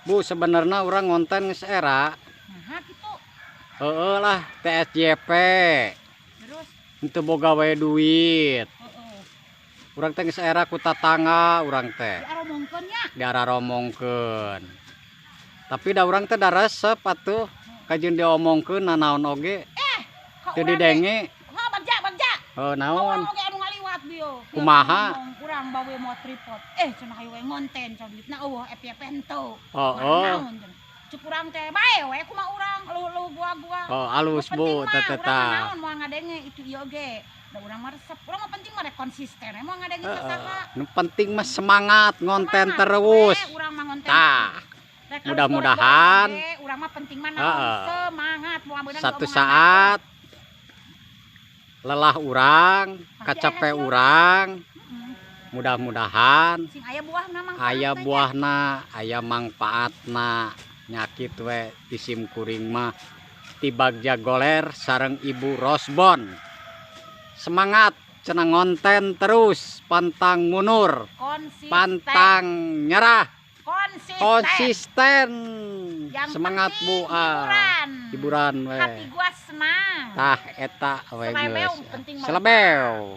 Bu, sebenarnya orang ngonten geus era. Nah, gitu. Heueuh lah TSJP. Terus, Henteu boga we duit. heeh. Urang teh geus era ku tatangga urang teh. Diaromongkeun nya. Diararomongkeun. Tapi da urang teh da resep atuh. Kajeun diomongkeun nanaon oge. Teu didenge. Ha, bagja. Heuh naon? Urang oge anu ngaliwat bieu. Kumaha? Urang bawe mau tripod. Cenah hayu we ngonten ca duitna eueuh FYP henteu. Heeh. Cuk urang teh bae we kumaha urang lu gua. Oh, alus Bu teteta. Naon moal ngadenge itu ieu oge. Da urang mah resep. Urang mah penting mah konsisten moal ngadenge sasaha. Nu penting mah semangat ngonten terus. Urang mah ngonten. Tah. Mudah-mudahan urang mah penting mah naon semangat moal beunang satu saat lelah urang, kacape urang, mudah-mudahan sing aya buahna mah aya buahna, aya mangpaatna. Nyakit we isim kuring mah ti Bagja Goler sareng Ibu Rosbon. Semangat cenah ngonten terus, pantang mundur, pantang nyerah, konsisten. Semangat Bu, hiburan we. Hati gua senang. Tah eta we geus. Penting Selebeu.